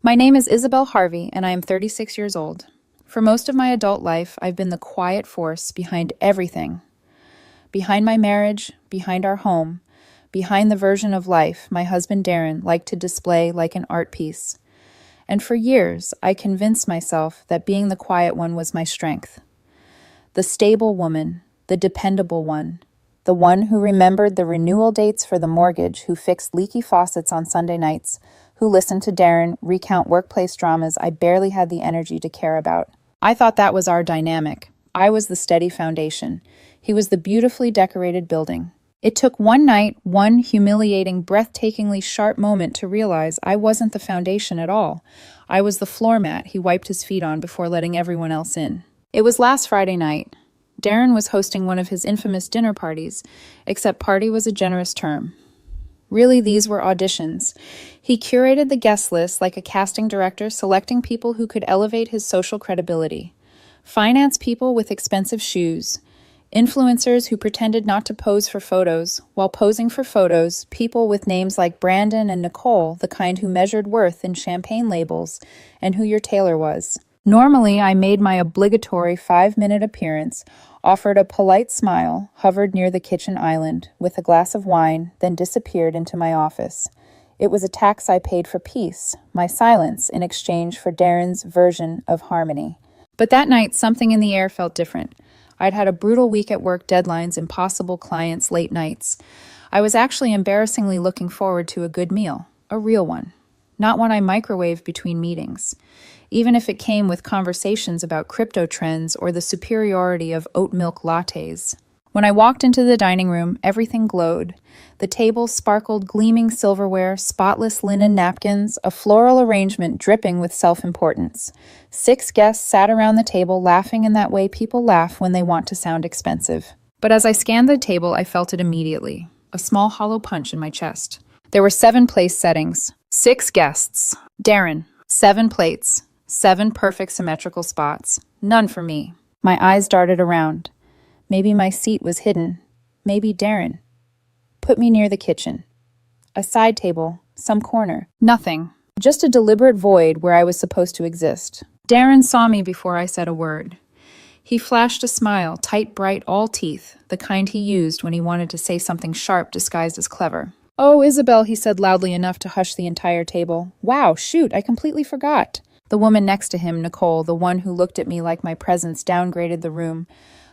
My name is Isabel Harvey, and I am 36 years old. For most of my adult life, I've been the quiet force behind everything. Behind my marriage, behind our home, behind the version of life my husband Darren liked to display like an art piece. And for years, I convinced myself that being the quiet one was my strength. The stable woman, the dependable one, the one who remembered the renewal dates for the mortgage, who fixed leaky faucets on Sunday nights, who listened to Darren recount workplace dramas I barely had the energy to care about. I thought that was our dynamic. I was the steady foundation. He was the beautifully decorated building. It took one night, one humiliating, breathtakingly sharp moment to realize I wasn't the foundation at all. I was the floor mat he wiped his feet on before letting everyone else in. It was last Friday night. Darren was hosting one of his infamous dinner parties, except party was a generous term. Really, these were auditions. He curated the guest list like a casting director, selecting people who could elevate his social credibility. Finance people with expensive shoes. Influencers who pretended not to pose for photos, while posing for photos, people with names like Brandon and Nicole, the kind who measured worth in champagne labels, and who your tailor was. Normally, I made my obligatory 5-minute appearance, offered a polite smile, hovered near the kitchen island with a glass of wine, then disappeared into my office. It was a tax I paid for peace, my silence in exchange for Darren's version of harmony. But that night, something in the air felt different. I'd had a brutal week at work, deadlines, impossible clients, late nights. I was actually embarrassingly looking forward to a good meal, a real one, not one I microwaved between meetings, even if it came with conversations about crypto trends or the superiority of oat milk lattes. When I walked into the dining room, everything glowed. The table sparkled gleaming silverware, spotless linen napkins, a floral arrangement dripping with self-importance. 6 guests sat around the table laughing in that way people laugh when they want to sound expensive. But as I scanned the table, I felt it immediately, a small hollow punch in my chest. There were 7 place settings, 6 guests. Darren, 7 plates, 7 perfect symmetrical spots. None for me. My eyes darted around. Maybe my seat was hidden. Maybe Darren. Put me near the kitchen. A side table, some corner. Nothing. Just a deliberate void where I was supposed to exist. Darren saw me before I said a word. He flashed a smile, tight, bright, all teeth, the kind he used when he wanted to say something sharp disguised as clever. "Oh, Isabel," he said loudly enough to hush the entire table. "Wow, shoot, I completely forgot." The woman next to him, Nicole, the one who looked at me like my presence downgraded the room,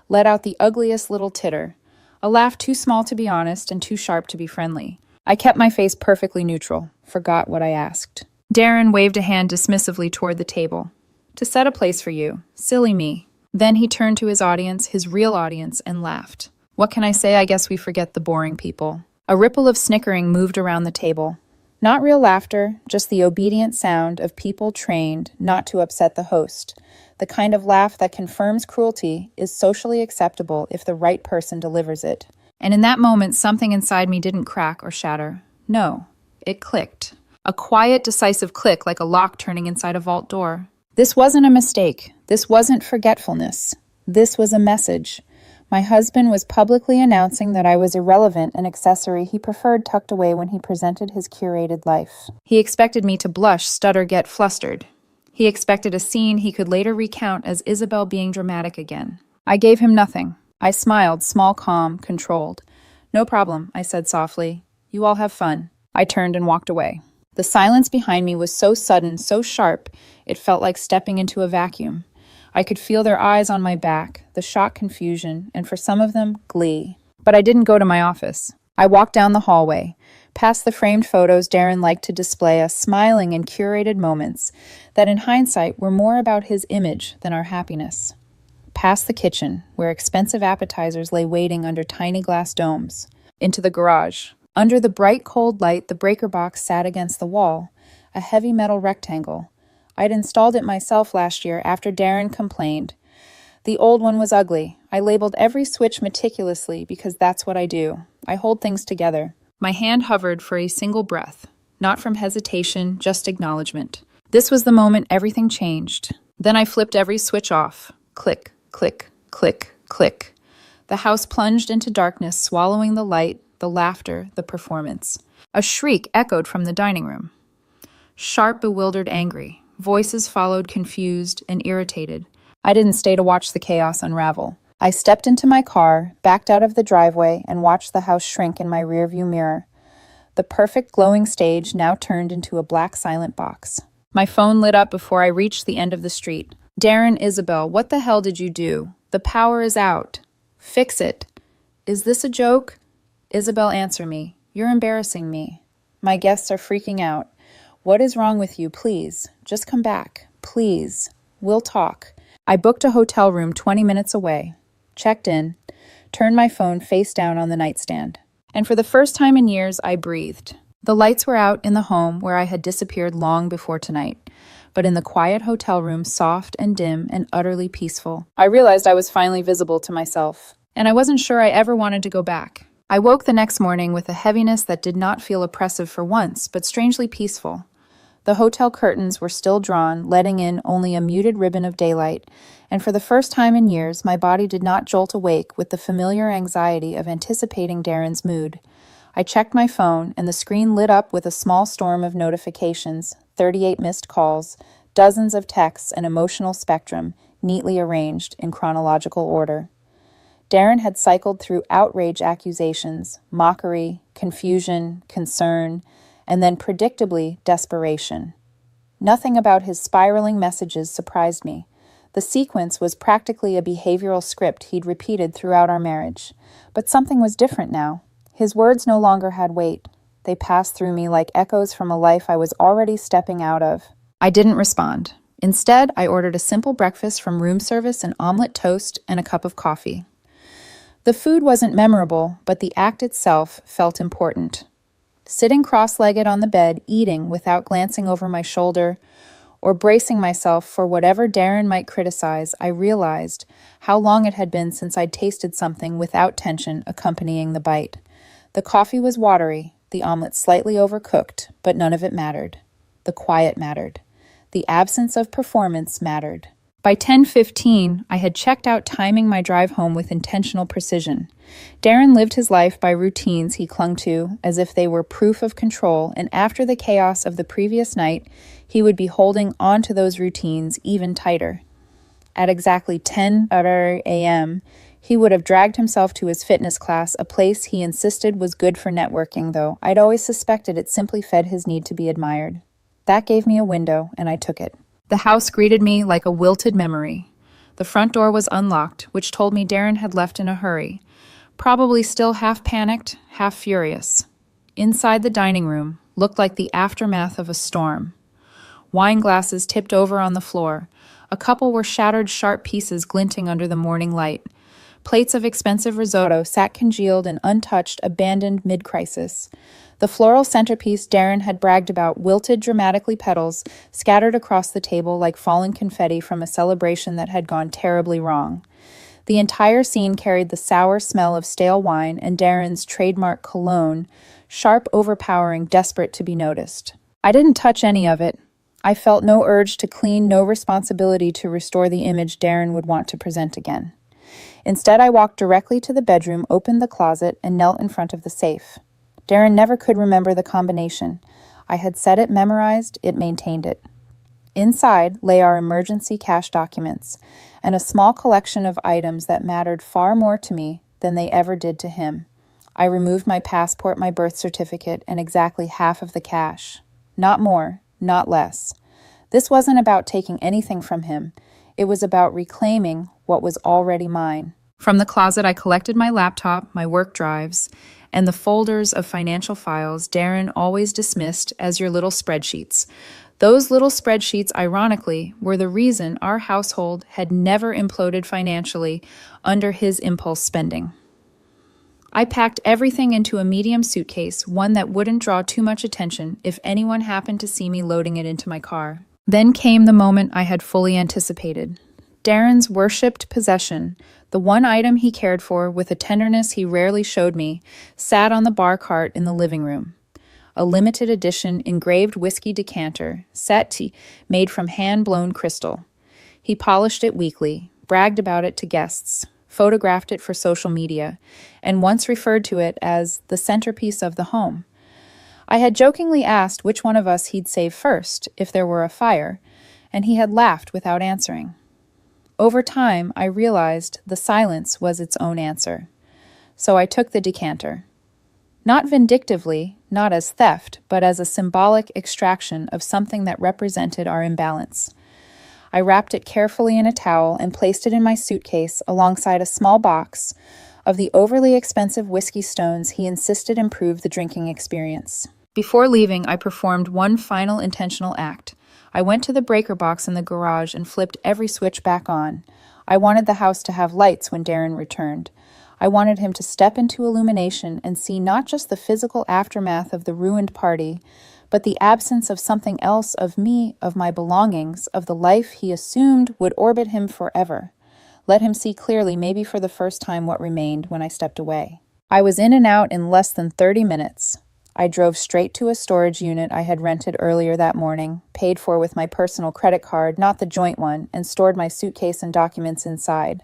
let out the ugliest little titter. A laugh too small to be honest and too sharp to be friendly. I kept my face perfectly neutral, forgot what I asked. Darren waved a hand dismissively toward the table. "To set a place for you. Silly me." Then he turned to his audience, his real audience, and laughed. What can I say? I guess we forget the boring people. A ripple of snickering moved around the table. Not real laughter, just the obedient sound of people trained not to upset the host. The kind of laugh that confirms cruelty is socially acceptable if the right person delivers it. And in that moment, something inside me didn't crack or shatter. No, it clicked. A quiet, decisive click like a lock turning inside a vault door. This wasn't a mistake. This wasn't forgetfulness. This was a message. My husband was publicly announcing that I was irrelevant, an accessory he preferred tucked away when he presented his curated life. He expected me to blush, stutter, get flustered. He expected a scene he could later recount as Isabel being dramatic again. I gave him nothing. I smiled, small, calm, controlled. "No problem," I said softly. "You all have fun." I turned and walked away. The silence behind me was so sudden, so sharp, it felt like stepping into a vacuum. I could feel their eyes on my back, the shocked confusion, and for some of them, glee. But I didn't go to my office. I walked down the hallway, past the framed photos Darren liked to display us smiling in curated moments that in hindsight were more about his image than our happiness. Past the kitchen, where expensive appetizers lay waiting under tiny glass domes. Into the garage. Under the bright cold light, the breaker box sat against the wall, a heavy metal rectangle. I'd installed it myself last year after Darren complained. The old one was ugly. I labeled every switch meticulously because that's what I do. I hold things together. My hand hovered for a single breath, not from hesitation, just acknowledgement. This was the moment everything changed. Then I flipped every switch off. Click, click, click, click. The house plunged into darkness, swallowing the light, the laughter, the performance. A shriek echoed from the dining room. Sharp, bewildered, angry. Voices followed, confused and irritated. I didn't stay to watch the chaos unravel. I stepped into my car, backed out of the driveway, and watched the house shrink in my rearview mirror. The perfect glowing stage now turned into a black silent box. My phone lit up before I reached the end of the street. Darren, Isabel, what the hell did you do? The power is out. Fix it. Is this a joke? Isabel, answer me. You're embarrassing me. My guests are freaking out. What is wrong with you? Please, just come back. Please. We'll talk. I booked a hotel room 20 minutes away, checked in, turned my phone face down on the nightstand. And for the first time in years, I breathed. The lights were out in the home where I had disappeared long before tonight, but in the quiet hotel room, soft and dim and utterly peaceful. I realized I was finally visible to myself, and I wasn't sure I ever wanted to go back. I woke the next morning with a heaviness that did not feel oppressive for once, but strangely peaceful. The hotel curtains were still drawn, letting in only a muted ribbon of daylight, and for the first time in years, my body did not jolt awake with the familiar anxiety of anticipating Darren's mood. I checked my phone, and the screen lit up with a small storm of notifications, 38 missed calls, dozens of texts, an emotional spectrum, neatly arranged in chronological order. Darren had cycled through outrage accusations, mockery, confusion, concern, and then predictably desperation. Nothing about his spiraling messages surprised me. The sequence was practically a behavioral script he'd repeated throughout our marriage. But something was different now. His words no longer had weight. They passed through me like echoes from a life I was already stepping out of. I didn't respond. Instead, I ordered a simple breakfast from room service, an omelet toast, and a cup of coffee. The food wasn't memorable, but the act itself felt important. Sitting cross-legged on the bed, eating without glancing over my shoulder or bracing myself for whatever Darren might criticize, I realized how long it had been since I'd tasted something without tension accompanying the bite. The coffee was watery, the omelet slightly overcooked, but none of it mattered. The quiet mattered. The absence of performance mattered. By 10:15, I had checked out, timing my drive home with intentional precision. Darren lived his life by routines he clung to as if they were proof of control, and after the chaos of the previous night, he would be holding on to those routines even tighter. At exactly 10 a.m., he would have dragged himself to his fitness class, a place he insisted was good for networking, though I'd always suspected it simply fed his need to be admired. That gave me a window, and I took it. The house greeted me like a wilted memory. The front door was unlocked, which told me Darren had left in a hurry, probably still half panicked, half furious. Inside, the dining room looked like the aftermath of a storm. Wine glasses tipped over on the floor. A couple were shattered, sharp pieces glinting under the morning light. Plates of expensive risotto sat congealed and untouched, abandoned mid-crisis. The floral centerpiece Darren had bragged about wilted dramatically, petals scattered across the table like fallen confetti from a celebration that had gone terribly wrong. The entire scene carried the sour smell of stale wine and Darren's trademark cologne, sharp, overpowering, desperate to be noticed. I didn't touch any of it. I felt no urge to clean, no responsibility to restore the image Darren would want to present again. Instead, I walked directly to the bedroom, opened the closet, and knelt in front of the safe. Darren never could remember the combination. I had set it memorized, it maintained it. Inside lay our emergency cash documents and a small collection of items that mattered far more to me than they ever did to him. I removed my passport, my birth certificate, and exactly half of the cash. Not more, not less. This wasn't about taking anything from him. It was about reclaiming what was already mine. From the closet, I collected my laptop, my work drives, and the folders of financial files Darren always dismissed as your little spreadsheets. Those little spreadsheets, ironically, were the reason our household had never imploded financially under his impulse spending. I packed everything into a medium suitcase, one that wouldn't draw too much attention if anyone happened to see me loading it into my car. Then came the moment I had fully anticipated. Darren's worshipped possession, the one item he cared for with a tenderness he rarely showed me, sat on the bar cart in the living room. A limited edition engraved whiskey decanter, set made from hand-blown crystal. He polished it weekly, bragged about it to guests, photographed it for social media, and once referred to it as the centerpiece of the home. I had jokingly asked which one of us he'd save first if there were a fire, and he had laughed without answering. Over time, I realized the silence was its own answer. So I took the decanter. Not vindictively, not as theft, but as a symbolic extraction of something that represented our imbalance. I wrapped it carefully in a towel and placed it in my suitcase alongside a small box of the overly expensive whiskey stones he insisted improve the drinking experience. Before leaving, I performed one final intentional act. I went to the breaker box in the garage and flipped every switch back on. I wanted the house to have lights when Darren returned. I wanted him to step into illumination and see not just the physical aftermath of the ruined party, but the absence of something else, of me, of my belongings, of the life he assumed would orbit him forever. Let him see clearly, maybe for the first time, what remained when I stepped away. I was in and out in less than 30 minutes. I drove straight to a storage unit I had rented earlier that morning, paid for with my personal credit card, not the joint one, and stored my suitcase and documents inside.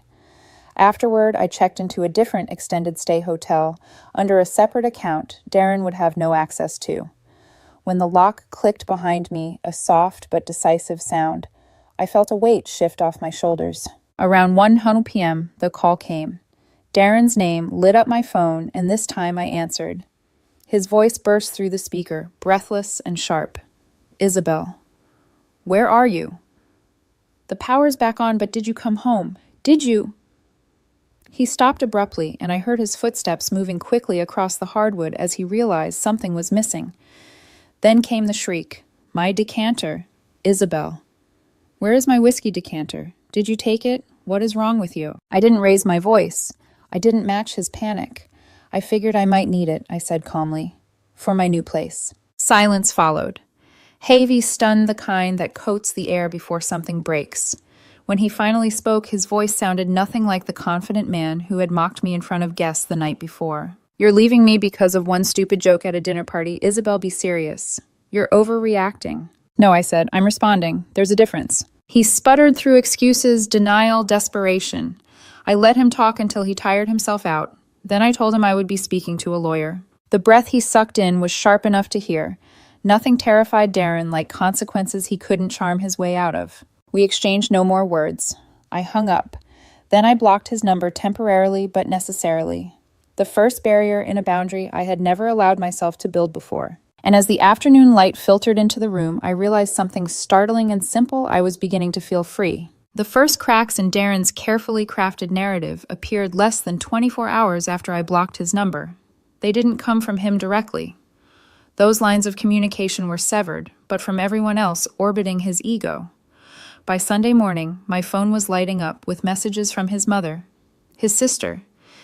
Afterward, I checked into a different extended stay hotel under a separate account Darren would have no access to. When the lock clicked behind me, a soft but decisive sound, I felt a weight shift off my shoulders. Around 1:00 p.m., the call came. Darren's name lit up my phone, and this time I answered. His voice burst through the speaker, breathless and sharp. Isabel. Where are you? The power's back on, but did you come home? Did you? He stopped abruptly, and I heard his footsteps moving quickly across the hardwood as he realized something was missing. Then came the shriek. My decanter. Isabel. Where is my whiskey decanter? Did you take it? What is wrong with you? I didn't raise my voice. I didn't match his panic. I figured I might need it, I said calmly, for my new place. Silence followed. Heavy, stunned, the kind that coats the air before something breaks. When he finally spoke, his voice sounded nothing like the confident man who had mocked me in front of guests the night before. You're leaving me because of one stupid joke at a dinner party. Isabel, be serious. You're overreacting. No, I said, I'm responding. There's a difference. He sputtered through excuses, denial, desperation. I let him talk until he tired himself out. Then I told him I would be speaking to a lawyer. The breath he sucked in was sharp enough to hear. Nothing terrified Darren like consequences he couldn't charm his way out of. We exchanged no more words. I hung up. Then I blocked his number temporarily but necessarily. The first barrier in a boundary I had never allowed myself to build before. And as the afternoon light filtered into the room, I realized something startling and simple. I was beginning to feel free. The first cracks in Darren's carefully crafted narrative appeared less than 24 hours after I blocked his number. They didn't come from him directly. Those lines of communication were severed, but from everyone else orbiting his ego. By Sunday morning, my phone was lighting up with messages from his mother, his sister,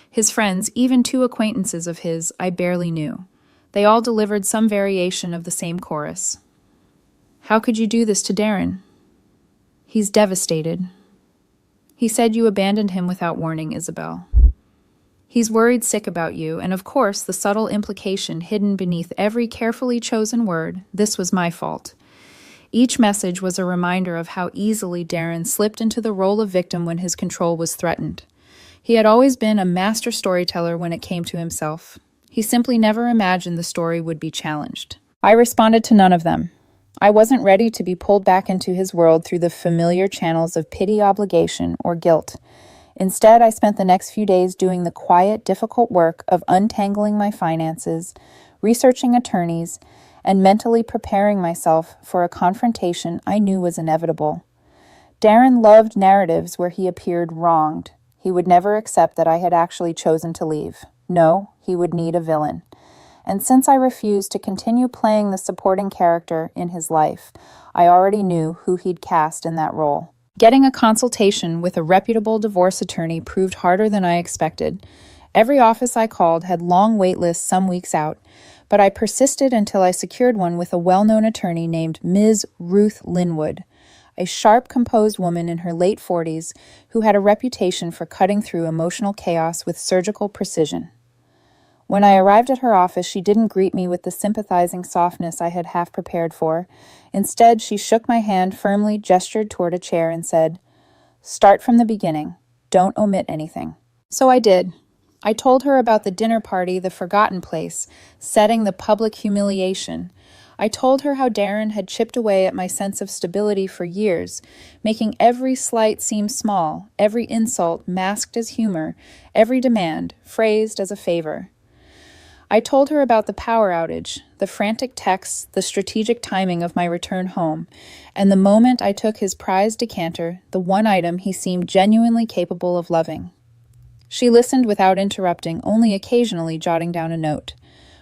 his friends, even 2 acquaintances of his I barely knew. They all delivered some variation of the same chorus. How could you do this to Darren? He's devastated. He said you abandoned him without warning, Isabel. He's worried sick about you, and of course the subtle implication hidden beneath every carefully chosen word, this was my fault. Each message was a reminder of how easily Darren slipped into the role of victim when his control was threatened. He had always been a master storyteller when it came to himself. He simply never imagined the story would be challenged. I responded to none of them. I wasn't ready to be pulled back into his world through the familiar channels of pity, obligation, or guilt. Instead, I spent the next few days doing the quiet, difficult work of untangling my finances, researching attorneys, and mentally preparing myself for a confrontation I knew was inevitable. Darren loved narratives where he appeared wronged. He would never accept that I had actually chosen to leave. No, he would need a villain. And since I refused to continue playing the supporting character in his life, I already knew who he'd cast in that role. Getting a consultation with a reputable divorce attorney proved harder than I expected. Every office I called had long wait lists some weeks out, but I persisted until I secured one with a well-known attorney named Ms. Ruth Linwood, a sharp, composed woman in her late 40s who had a reputation for cutting through emotional chaos with surgical precision. When I arrived at her office, she didn't greet me with the sympathizing softness I had half prepared for. Instead, she shook my hand firmly, gestured toward a chair, and said, "Start from the beginning. Don't omit anything." So I did. I told her about the dinner party, the forgotten place, setting the public humiliation. I told her how Darren had chipped away at my sense of stability for years, making every slight seem small, every insult masked as humor, every demand phrased as a favor. I told her about the power outage, the frantic texts, the strategic timing of my return home, and the moment I took his prized decanter, the one item he seemed genuinely capable of loving. She listened without interrupting, only occasionally jotting down a note.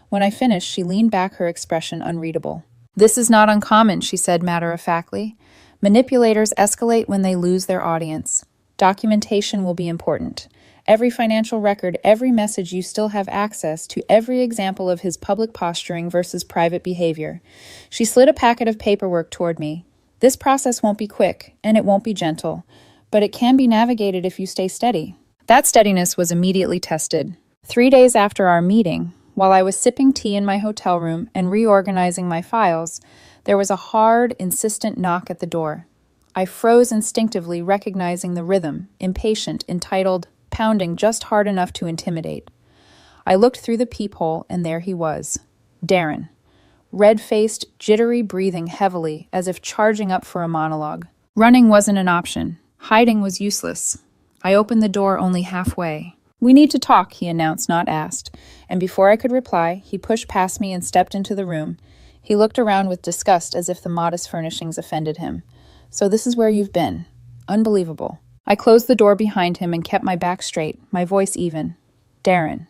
When I finished, she leaned back, her expression unreadable. "This is not uncommon," she said matter-of-factly. "Manipulators escalate when they lose their audience. Documentation will be important. Every financial record, every message you still have access to, every example of his public posturing versus private behavior." She slid a packet of paperwork toward me. "This process won't be quick, and it won't be gentle, but it can be navigated if you stay steady." That steadiness was immediately tested. 3 days after our meeting, while I was sipping tea in my hotel room and reorganizing my files, there was a hard, insistent knock at the door. I froze instinctively, recognizing the rhythm, impatient, entitled, pounding just hard enough to intimidate. I looked through the peephole, and there he was. Darren. Red-faced, jittery, breathing heavily, as if charging up for a monologue. Running wasn't an option. Hiding was useless. I opened the door only halfway. "We need to talk," he announced, not asked, and before I could reply, he pushed past me and stepped into the room. He looked around with disgust, as if the modest furnishings offended him. "So this is where you've been. Unbelievable." I closed the door behind him and kept my back straight, my voice even. "Darren,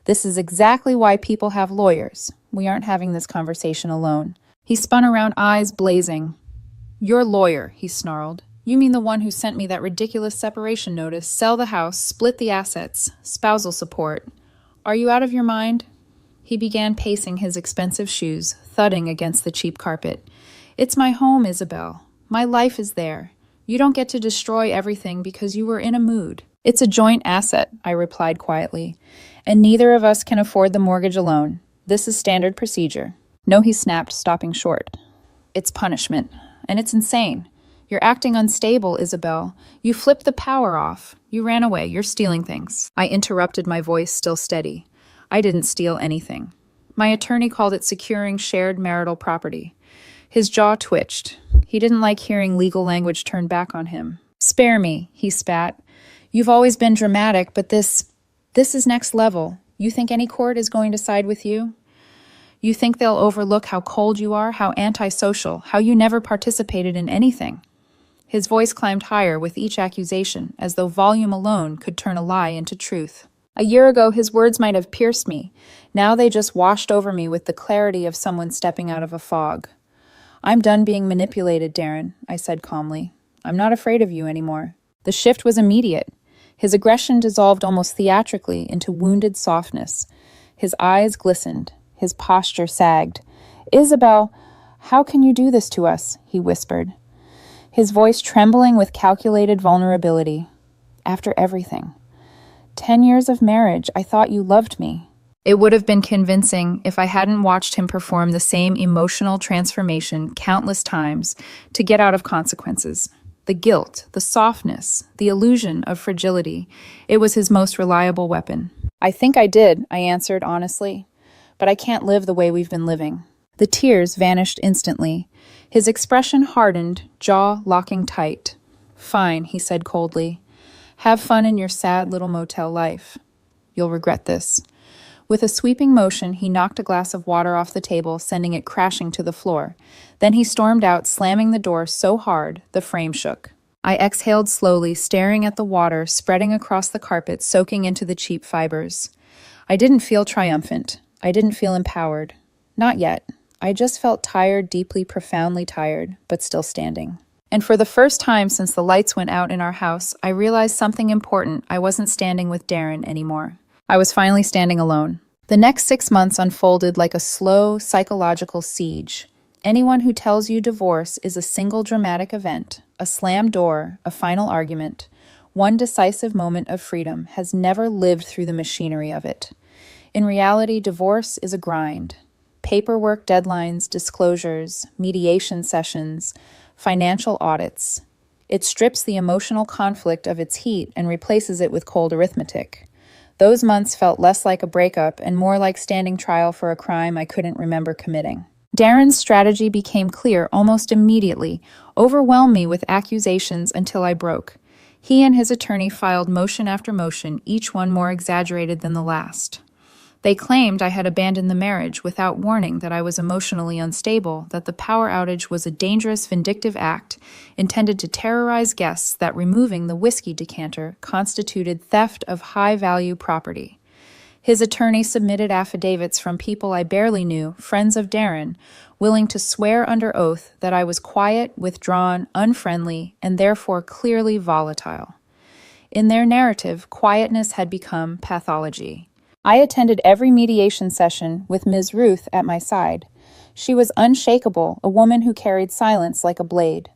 this is exactly why people have lawyers. We aren't having this conversation alone." He spun around, eyes blazing. "Your lawyer," he snarled. "You mean the one who sent me that ridiculous separation notice, sell the house, split the assets, spousal support. Are you out of your mind?" He began pacing his expensive shoes, thudding against the cheap carpet. "It's my home, Isabel. My life is there. You don't get to destroy everything because you were in a mood." "It's a joint asset," I replied quietly, "and neither of us can afford the mortgage alone. This is standard procedure." "No," he snapped, stopping short. "It's punishment, and it's insane. You're acting unstable, Isabel. You flipped the power off. You ran away. You're stealing things." I interrupted, my voice still steady. "I didn't steal anything. My attorney called it securing shared marital property." His jaw twitched. He didn't like hearing legal language turned back on him. "Spare me," he spat. "You've always been dramatic, but this is next level. You think any court is going to side with you? You think they'll overlook how cold you are, how antisocial, how you never participated in anything?" His voice climbed higher with each accusation, as though volume alone could turn a lie into truth. A year ago, his words might have pierced me. Now they just washed over me with the clarity of someone stepping out of a fog. "I'm done being manipulated, Darren," I said calmly. "I'm not afraid of you anymore." The shift was immediate. His aggression dissolved almost theatrically into wounded softness. His eyes glistened. His posture sagged. "Isabel, how can you do this to us?" he whispered, his voice trembling with calculated vulnerability. "After everything. 10 years of marriage, I thought you loved me." It would have been convincing if I hadn't watched him perform the same emotional transformation countless times to get out of consequences. The guilt, the softness, the illusion of fragility, it was his most reliable weapon. "I think I did," I answered honestly, "but I can't live the way we've been living." The tears vanished instantly. His expression hardened, jaw locking tight. "Fine," he said coldly. "Have fun in your sad little motel life. You'll regret this." With a sweeping motion, he knocked a glass of water off the table, sending it crashing to the floor. Then he stormed out, slamming the door so hard the frame shook. I exhaled slowly, staring at the water spreading across the carpet, soaking into the cheap fibers. I didn't feel triumphant. I didn't feel empowered. Not yet. I just felt tired, deeply, profoundly tired, but still standing. And for the first time since the lights went out in our house, I realized something important. I wasn't standing with Darren anymore. I was finally standing alone. The next 6 months unfolded like a slow, psychological siege. Anyone who tells you divorce is a single dramatic event, a slammed door, a final argument, one decisive moment of freedom, has never lived through the machinery of it. In reality, divorce is a grind. Paperwork, deadlines, disclosures, mediation sessions, financial audits. It strips the emotional conflict of its heat and replaces it with cold arithmetic. Those months felt less like a breakup and more like standing trial for a crime I couldn't remember committing. Darren's strategy became clear almost immediately, overwhelmed me with accusations until I broke. He and his attorney filed motion after motion, each one more exaggerated than the last. They claimed I had abandoned the marriage without warning that I was emotionally unstable, that the power outage was a dangerous, vindictive act intended to terrorize guests, that removing the whiskey decanter constituted theft of high-value property. His attorney submitted affidavits from people I barely knew, friends of Darren, willing to swear under oath that I was quiet, withdrawn, unfriendly, and therefore clearly volatile. In their narrative, quietness had become pathology. I attended every mediation session with Ms. Ruth at my side. She was unshakable, a woman who carried silence like a blade.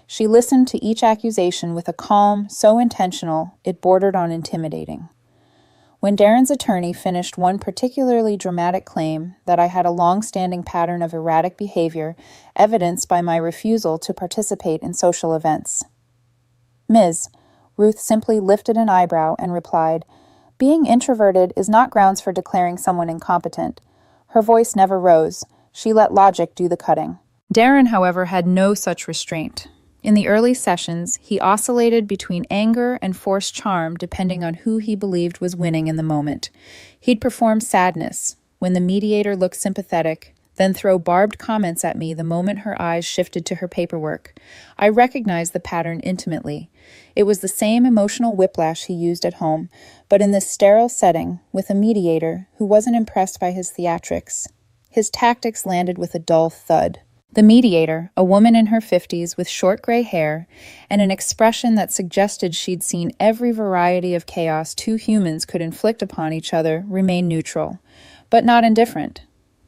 She listened to each accusation with a calm so intentional it bordered on intimidating. When Darren's attorney finished one particularly dramatic claim, that I had a long-standing pattern of erratic behavior evidenced by my refusal to participate in social events. Ms. Ruth simply lifted an eyebrow and replied, "Being introverted is not grounds for declaring someone incompetent." Her voice never rose. She let logic do the cutting. Darren, however, had no such restraint. In the early sessions, he oscillated between anger and forced charm depending on who he believed was winning in the moment. He'd perform sadness when the mediator looked sympathetic, then throw barbed comments at me the moment her eyes shifted to her paperwork. I recognized the pattern intimately. It was the same emotional whiplash he used at home, but in this sterile setting, with a mediator who wasn't impressed by his theatrics. His tactics landed with a dull thud. The mediator, a woman in her 50s with short gray hair and an expression that suggested she'd seen every variety of chaos two humans could inflict upon each other, remained neutral, but not indifferent.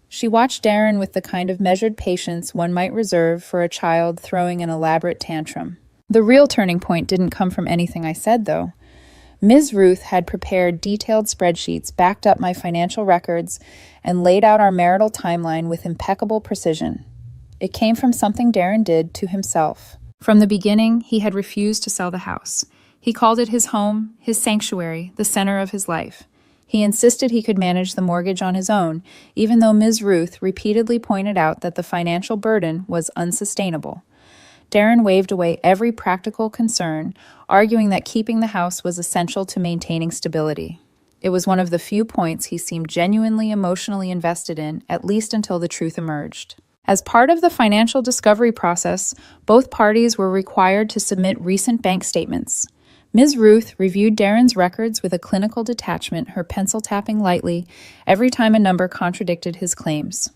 She watched Darren with the kind of measured patience one might reserve for a child throwing an elaborate tantrum. The real turning point didn't come from anything I said, though. Ms. Ruth had prepared detailed spreadsheets, backed up my financial records, and laid out our marital timeline with impeccable precision. It came from something Darren did to himself. From the beginning, he had refused to sell the house. He called it his home, his sanctuary, the center of his life. He insisted he could manage the mortgage on his own, even though Ms. Ruth repeatedly pointed out that the financial burden was unsustainable. Darren waved away every practical concern, arguing that keeping the house was essential to maintaining stability. It was one of the few points he seemed genuinely emotionally invested in, at least until the truth emerged. As part of the financial discovery process, both parties were required to submit recent bank statements. Ms. Ruth reviewed Darren's records with a clinical detachment, her pencil tapping lightly every time a number contradicted his claims.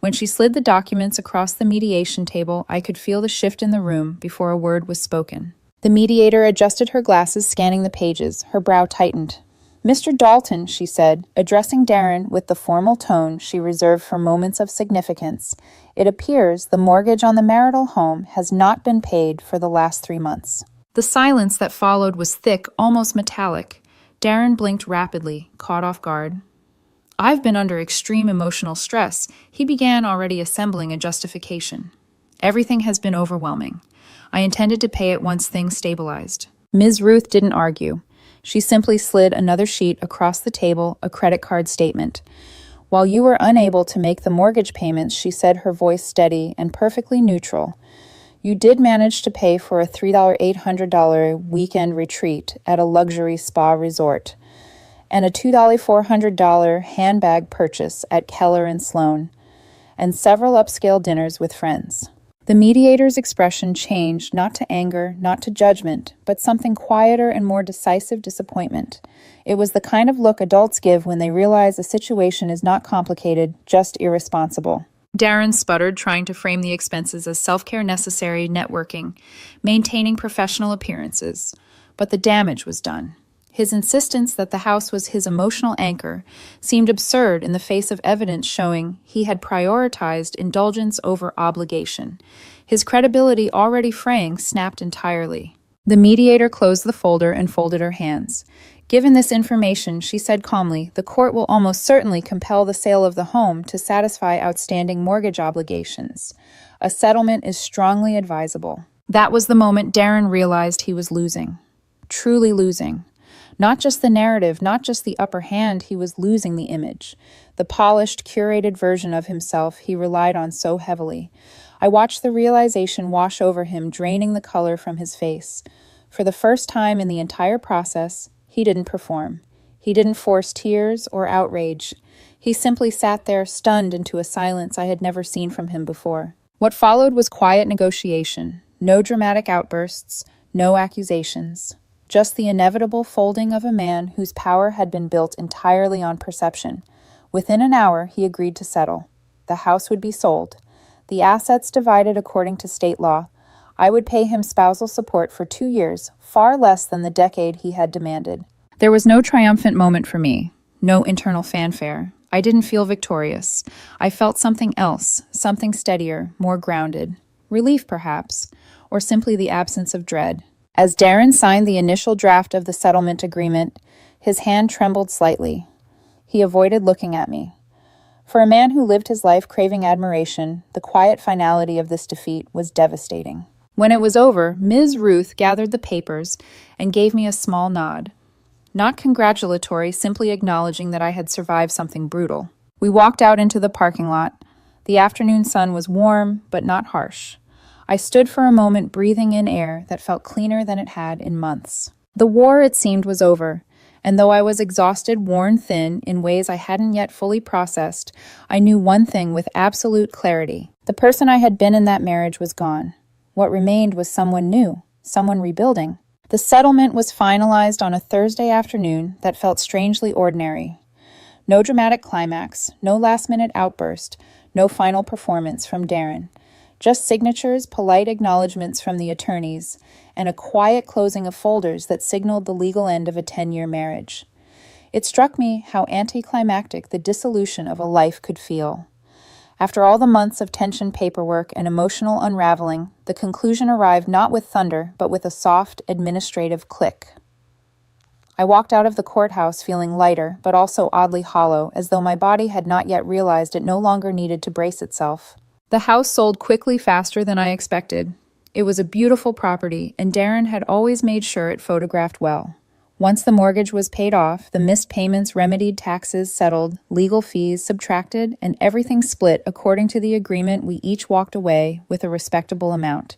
When she slid the documents across the mediation table, I could feel the shift in the room before a word was spoken. The mediator adjusted her glasses, scanning the pages. Her brow tightened. "Mr. Dalton," she said, addressing Darren with the formal tone she reserved for moments of significance, "it appears the mortgage on the marital home has not been paid for the last 3 months." The silence that followed was thick, almost metallic. Darren blinked rapidly, caught off guard. "I've been under extreme emotional stress," he began, already assembling a justification. "Everything has been overwhelming. I intended to pay it once things stabilized." Ms. Ruth didn't argue. She simply slid another sheet across the table, a credit card statement. "While you were unable to make the mortgage payments," she said, her voice steady and perfectly neutral, "you did manage to pay for a $3,800 weekend retreat at a luxury spa resort and a $2,400 handbag purchase at Keller and Sloan, and several upscale dinners with friends." The mediator's expression changed, not to anger, not to judgment, but something quieter and more decisive disappointment. It was the kind of look adults give when they realize a situation is not complicated, just irresponsible. Darren sputtered, trying to frame the expenses as self-care necessary, networking, maintaining professional appearances. But the damage was done. His insistence that the house was his emotional anchor seemed absurd in the face of evidence showing he had prioritized indulgence over obligation. His credibility, already fraying, snapped entirely. The mediator closed the folder and folded her hands. Given this information, she said calmly, the court will almost certainly compel the sale of the home to satisfy outstanding mortgage obligations. A settlement is strongly advisable. That was the moment Darren realized he was losing. Truly losing. Not just the narrative, not just the upper hand, he was losing the image. The polished, curated version of himself he relied on so heavily. I watched the realization wash over him, draining the color from his face. For the first time in the entire process, he didn't perform. He didn't force tears or outrage. He simply sat there, stunned into a silence I had never seen from him before. What followed was quiet negotiation. No dramatic outbursts, no accusations. Just the inevitable folding of a man whose power had been built entirely on perception. Within an hour, he agreed to settle. The house would be sold. The assets divided according to state law. I would pay him spousal support for 2 years, far less than the decade he had demanded. There was no triumphant moment for me, no internal fanfare. I didn't feel victorious. I felt something else, something steadier, more grounded. Relief, perhaps, or simply the absence of dread. As Darren signed the initial draft of the settlement agreement, his hand trembled slightly. He avoided looking at me. For a man who lived his life craving admiration, the quiet finality of this defeat was devastating. When it was over, Ms. Ruth gathered the papers and gave me a small nod. Not congratulatory, simply acknowledging that I had survived something brutal. We walked out into the parking lot. The afternoon sun was warm, but not harsh. I stood for a moment breathing in air that felt cleaner than it had in months. The war, it seemed, was over, and though I was exhausted, worn thin, in ways I hadn't yet fully processed, I knew one thing with absolute clarity. The person I had been in that marriage was gone. What remained was someone new, someone rebuilding. The settlement was finalized on a Thursday afternoon that felt strangely ordinary. No dramatic climax, no last-minute outburst, no final performance from Darren. Just signatures, polite acknowledgments from the attorneys, and a quiet closing of folders that signaled the legal end of a 10-year marriage. It struck me how anticlimactic the dissolution of a life could feel. After all the months of tension paperwork and emotional unraveling, the conclusion arrived not with thunder, but with a soft, administrative click. I walked out of the courthouse feeling lighter, but also oddly hollow, as though my body had not yet realized it no longer needed to brace itself. The house sold quickly, faster than I expected. It was a beautiful property, and Darren had always made sure it photographed well. Once the mortgage was paid off, the missed payments remedied, taxes settled, legal fees subtracted, and everything split according to the agreement. We each walked away with a respectable amount.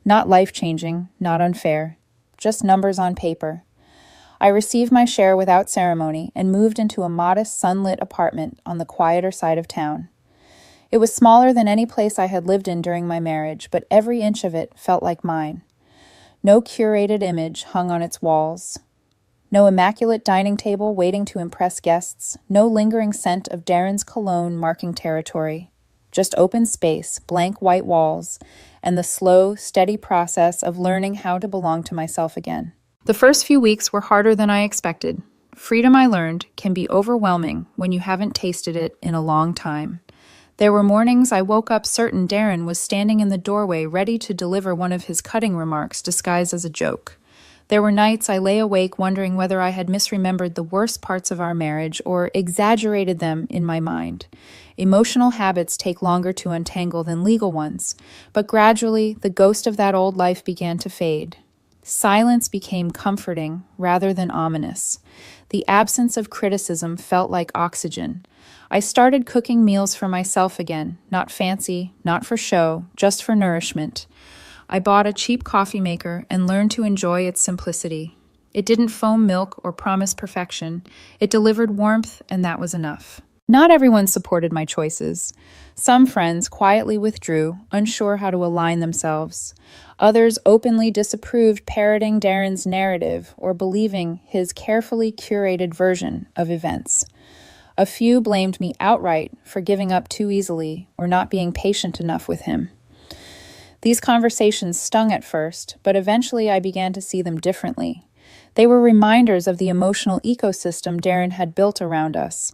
Not life-changing, not unfair, just numbers on paper. I received my share without ceremony and moved into a modest, sunlit apartment on the quieter side of town. It was smaller than any place I had lived in during my marriage, but every inch of it felt like mine. No curated image hung on its walls. No immaculate dining table waiting to impress guests, no lingering scent of Darren's cologne marking territory. Just open space, blank white walls, and the slow, steady process of learning how to belong to myself again. The first few weeks were harder than I expected. Freedom, I learned, can be overwhelming when you haven't tasted it in a long time. There were mornings I woke up certain Darren was standing in the doorway ready to deliver one of his cutting remarks disguised as a joke. There were nights I lay awake wondering whether I had misremembered the worst parts of our marriage or exaggerated them in my mind. Emotional habits take longer to untangle than legal ones, but gradually the ghost of that old life began to fade. Silence became comforting rather than ominous. The absence of criticism felt like oxygen. I started cooking meals for myself again, not fancy, not for show, just for nourishment. I bought a cheap coffee maker and learned to enjoy its simplicity. It didn't foam milk or promise perfection. It delivered warmth, and that was enough. Not everyone supported my choices. Some friends quietly withdrew, unsure how to align themselves. Others openly disapproved, parroting Darren's narrative or believing his carefully curated version of events. A few blamed me outright for giving up too easily or not being patient enough with him. These conversations stung at first, but eventually I began to see them differently. They were reminders of the emotional ecosystem Darren had built around us,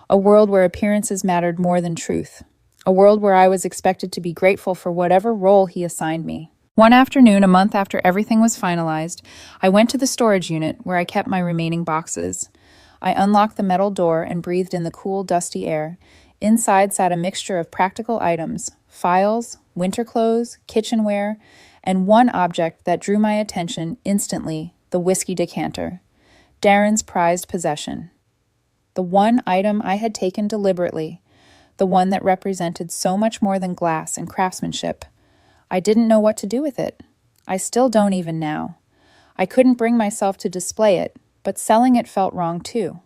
a world where appearances mattered more than truth, a world where I was expected to be grateful for whatever role he assigned me. One afternoon, a month after everything was finalized, I went to the storage unit where I kept my remaining boxes. I unlocked the metal door and breathed in the cool, dusty air. Inside sat a mixture of practical items, files, winter clothes, kitchenware, and one object that drew my attention instantly, the whiskey decanter. Darren's prized possession. The one item I had taken deliberately, the one that represented so much more than glass and craftsmanship. I didn't know what to do with it. I still don't even now. I couldn't bring myself to display it, but selling it felt wrong too.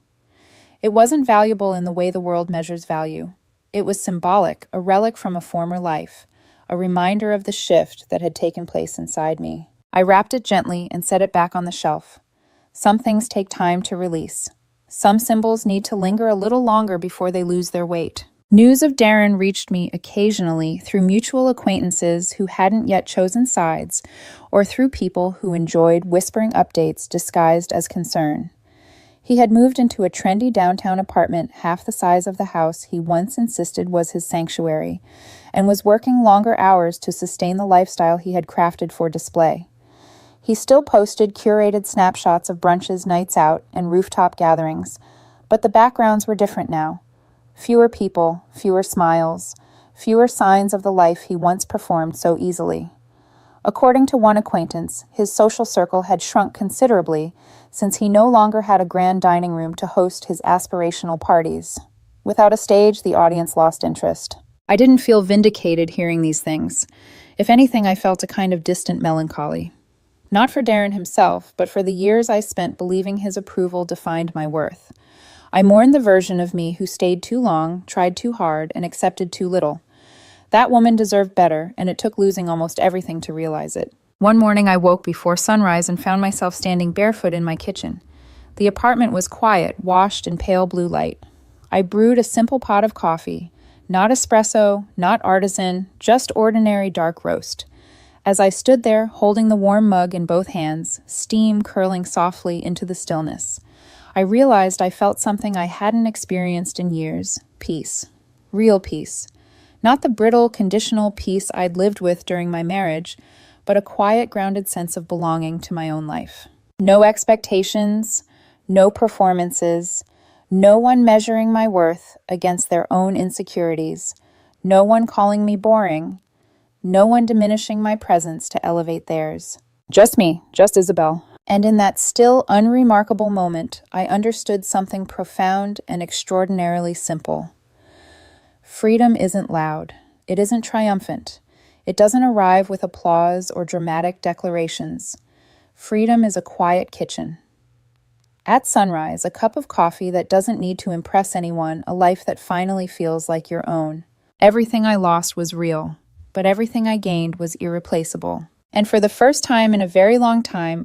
It wasn't valuable in the way the world measures value. It was symbolic, a relic from a former life, a reminder of the shift that had taken place inside me. I wrapped it gently and set it back on the shelf. Some things take time to release. Some symbols need to linger a little longer before they lose their weight. News of Darren reached me occasionally through mutual acquaintances who hadn't yet chosen sides, or through people who enjoyed whispering updates disguised as concern. He had moved into a trendy downtown apartment half the size of the house he once insisted was his sanctuary, and was working longer hours to sustain the lifestyle he had crafted for display. He still posted curated snapshots of brunches, nights out, and rooftop gatherings, but the backgrounds were different now. Fewer people, fewer smiles, fewer signs of the life he once performed so easily. According to one acquaintance, his social circle had shrunk considerably since he no longer had a grand dining room to host his aspirational parties. Without a stage, the audience lost interest. I didn't feel vindicated hearing these things. If anything, I felt a kind of distant melancholy. Not for Darren himself, but for the years I spent believing his approval defined my worth. I mourned the version of me who stayed too long, tried too hard, and accepted too little. That woman deserved better, and it took losing almost everything to realize it. One morning I woke before sunrise and found myself standing barefoot in my kitchen. The apartment was quiet, washed in pale blue light. I brewed a simple pot of coffee. Not espresso, not artisan, just ordinary dark roast. As I stood there, holding the warm mug in both hands, steam curling softly into the stillness, I realized I felt something I hadn't experienced in years: peace. Real peace. Not the brittle, conditional peace I'd lived with during my marriage, but a quiet, grounded sense of belonging to my own life. No expectations, no performances, no one measuring my worth against their own insecurities, no one calling me boring, no one diminishing my presence to elevate theirs. Just me, just Isabel. And in that still, unremarkable moment, I understood something profound and extraordinarily simple. Freedom isn't loud. It isn't triumphant. It doesn't arrive with applause or dramatic declarations. Freedom is a quiet kitchen. At sunrise, a cup of coffee that doesn't need to impress anyone, a life that finally feels like your own. Everything I lost was real, but everything I gained was irreplaceable. And for the first time in a very long time,